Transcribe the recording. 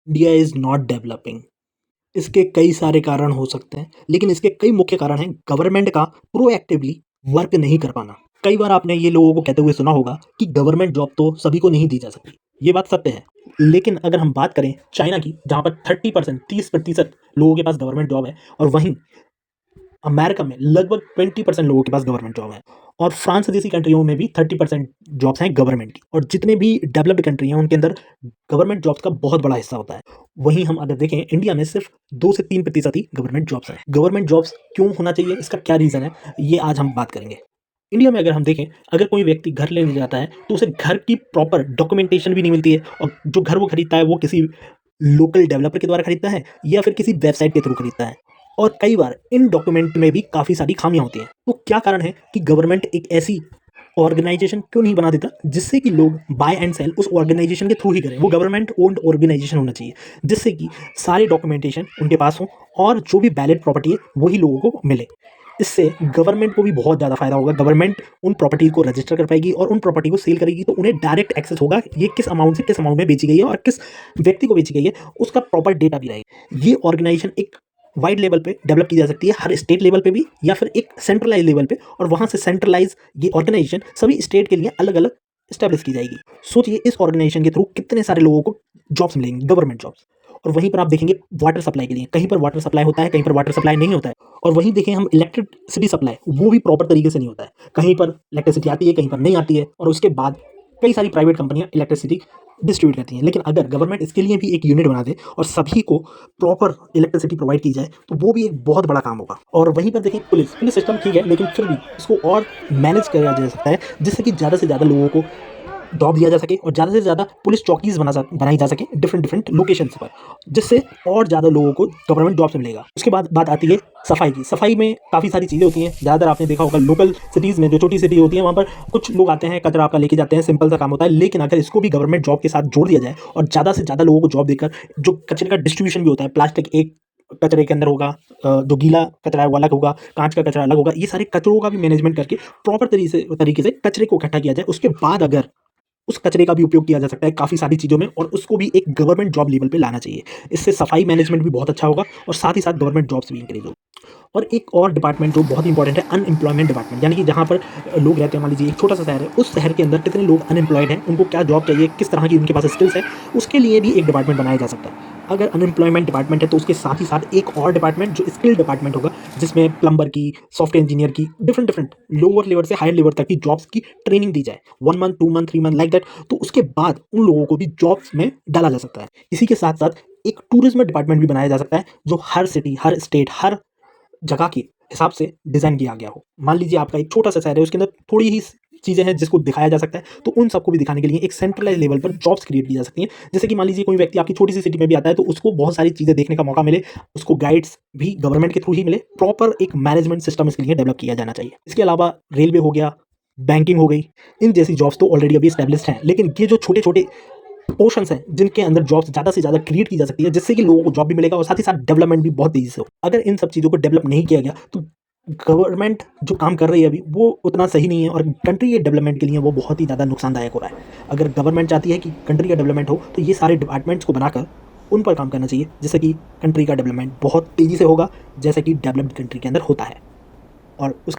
India is not developing. इसके कई सारे कारण हो सकते हैं, लेकिन इसके कई मुख्य कारण हैं गवर्नमेंट का प्रोएक्टिवली वर्क नहीं कर पाना। कई बार आपने ये लोगों को कहते हुए सुना होगा कि गवर्नमेंट जॉब तो सभी को नहीं दी जा सकती। ये बात सत्य है। लेकिन अगर हम बात करें चाइना की, जहाँ पर 30% लोगों के पास गवर्नमेंट जॉब है और वहीं अमेरिका में लगभग 20% लोगों के पास गवर्नमेंट जॉब है और फ्रांस जैसी कंट्रियों में भी 30% जॉब्स हैं गवर्नमेंट की और जितने भी डेवलप्ड कंट्री हैं उनके अंदर गवर्नमेंट जॉब्स का बहुत बड़ा हिस्सा होता है। वहीं हम अगर देखें इंडिया में सिर्फ 2 से 3% ही गवर्नमेंट जॉब्स हैं। गवर्नमेंट जॉब्स क्यों होना चाहिए, इसका क्या रीज़न है, ये आज हम बात करेंगे। इंडिया में अगर हम देखें, अगर कोई व्यक्ति घर लेने जाता है तो उसे घर की प्रॉपर डॉक्यूमेंटेशन भी नहीं मिलती है और जो घर वो खरीदता है वो किसी लोकल डेवलपर के द्वारा खरीदता है या फिर किसी वेबसाइट के थ्रू खरीदता है और कई बार इन डॉक्यूमेंट में भी काफ़ी सारी खामियां होती हैं। तो क्या कारण है कि गवर्नमेंट एक ऐसी ऑर्गेनाइजेशन क्यों नहीं बना देता जिससे कि लोग बाय एंड सेल उस ऑर्गेनाइजेशन के थ्रू ही करें। वो गवर्नमेंट ओन्ड ऑर्गेनाइजेशन होना चाहिए जिससे कि सारे डॉक्यूमेंटेशन उनके पास हो और जो भी वैलिड प्रॉपर्टी है वही लोगों को मिले। इससे गवर्नमेंट को भी बहुत ज़्यादा फायदा होगा। गवर्नमेंट उन प्रॉपर्टी को रजिस्टर कर पाएगी और उन प्रॉपर्टी को सेल करेगी तो उन्हें डायरेक्ट एक्सेस होगा ये किस अमाउंट से किस अमाउंट में बेची गई है और किस व्यक्ति को बेची गई है, उसका प्रॉपर डेटा भी रहेगा। ये ऑर्गेनाइजेशन एक वाइड लेवल पे डेवलप की जा सकती है, हर स्टेट लेवल पे भी या फिर एक सेंट्रलाइज लेवल पे, और वहाँ से सेंट्रलाइज ये ऑर्गेनाइजेशन सभी स्टेट के लिए अलग अलग इस्टेब्लिश की जाएगी। सोचिए इस ऑर्गेनाइजेशन के थ्रू कितने सारे लोगों को जॉब्स मिलेंगी, गवर्नमेंट जॉब्स। और वहीं पर आप देखेंगे वाटर सप्लाई के लिए, कहीं पर वाटर सप्लाई होता है, कहीं पर वाटर सप्लाई नहीं होता है। और वहीं देखें हम इलेक्ट्रिसिटी सप्लाई, वो भी प्रॉपर तरीके से नहीं होता है। कहीं पर इलेक्ट्रिसिटी आती है, कहीं पर नहीं आती है और उसके बाद कई सारी प्राइवेट कंपनियां इलेक्ट्रिसिटी डिस्ट्रीब्यूट करती हैं। लेकिन अगर गवर्नमेंट इसके लिए भी एक यूनिट बना दे और सभी को प्रॉपर इलेक्ट्रिसिटी प्रोवाइड की जाए तो वो भी एक बहुत बड़ा काम होगा। और वहीं पर देखिए पुलिस पुलिस सिस्टम ठीक है, लेकिन फिर भी इसको और मैनेज किया जा सकता है जिससे कि ज़्यादा से ज़्यादा लोगों को जॉब दिया जा सके और ज़्यादा से ज़्यादा पुलिस चौकीज़ बनाई जा सके डिफरेंट डिफरेंट लोकेशंस पर, जिससे और ज़्यादा लोगों को गवर्नमेंट जॉब से मिलेगा। उसके बाद बात आती है सफाई की। सफाई में काफ़ी सारी चीज़ें होती हैं। ज़्यादातर आपने देखा होगा लोकल सिटीज़ में, जो छोटी सिटी होती है वहाँ पर कुछ लोग आते हैं, कचरा आपका लेके जाते हैं, सिंपल सा काम होता है। लेकिन अगर इसको भी गवर्नमेंट जॉब के साथ जोड़ दिया जाए और ज़्यादा से ज़्यादा लोगों को जॉब देकर जो कचरे का डिस्ट्रीब्यूशन भी होता है, प्लास्टिक एक कचरे के अंदर होगा, जो गीला कचरा है वो अलग होगा, कांच का कचरा अलग होगा, ये सारे कचरों का भी मैनेजमेंट करके प्रॉपर तरीके से कचरे को इकट्ठा किया जाए। उसके बाद अगर उस कचरे का भी उपयोग किया जा सकता है काफ़ी सारी चीज़ों में और उसको भी एक गवर्नमेंट जॉब लेवल पे लाना चाहिए। इससे सफाई मैनेजमेंट भी बहुत अच्छा होगा और साथ ही साथ गवर्नमेंट जॉब्स भी इंक्रीज़ होगी। और एक और डिपार्टमेंट जो बहुत इंपॉर्टेंट है, अनएम्प्लॉयमेंट डिपार्टमेंट, यानी कि जहाँ पर लोग रहते हैं। मान लीजिए एक छोटा सा शहर है, उस शहर के अंदर कितने लोग अनएम्प्लॉयड हैं, उनको क्या जॉब चाहिए, किस तरह की उनके पास स्किल्स है, उसके लिए भी एक डिपार्टमेंट बनाया जा सकता है। अगर अनएम्प्लॉयमेंट डिपार्टमेंट है तो उसके साथ ही साथ एक और डिपार्टमेंट जो स्किल डिपार्टमेंट होगा, जिसमें प्लम्बर की, सॉफ्टवेयर इंजीनियर की, डिफरेंट डिफरेंट लोअर लेवल से हायर लेवल तक की जॉब्स की ट्रेनिंग दी जाए, 1 month 2 month 3 month like that. तो उसके बाद उन लोगों को भी जॉब्स में डाला जा सकता है। इसी के साथ साथ एक टूरिज्म डिपार्टमेंट भी बनाया जा सकता है जो हर सिटी, हर स्टेट, हर जगह के हिसाब से डिज़ाइन किया गया हो। मान लीजिए आपका एक छोटा सा शहर है, उसके अंदर थोड़ी ही चीज़ें हैं जिसको दिखाया जा सकता है, तो उन सबको भी दिखाने के लिए एक सेंट्रलाइज़ लेवल पर जॉब्स क्रिएट की जा सकती हैं। जैसे कि मान लीजिए कोई व्यक्ति आपकी छोटी सी सिटी में भी आता है तो उसको बहुत सारी चीज़ें देखने का मौका मिले, उसको गाइड्स भी गवर्नमेंट के थ्रू ही मिले, प्रॉपर एक मैनेजमेंट सिस्टम इसके लिए डेवलप किया जाना चाहिए। इसके अलावा रेलवे हो गया, बैंकिंग हो गई, इन जैसी जॉब्स तो ऑलरेडी अभी एस्टेब्लिश्ड हैं, लेकिन ये जो छोटे-छोटे पोर्शंस हैं जिनके अंदर जॉब्स ज़्यादा से ज़्यादा क्रिएट की जा सकती है, जिससे कि लोगों को जॉब भी मिलेगा और साथ ही साथ डेवलपमेंट भी बहुत तेज़ी से हो। अगर इन सब चीज़ों को डेवलप नहीं किया गया तो गवर्नमेंट जो काम कर रही है अभी वो उतना सही नहीं है और कंट्री के डेवलपमेंट के लिए वो बहुत ही ज़्यादा नुकसानदायक हो रहा है। अगर गवर्नमेंट चाहती है कि कंट्री का डेवलपमेंट हो तो ये सारे डिपार्टमेंट्स को बनाकर उन पर काम करना चाहिए, जिससे कि कंट्री का डेवलपमेंट बहुत तेज़ी से होगा, जैसे कि डेवलप्ड कंट्री के अंदर होता है। और उस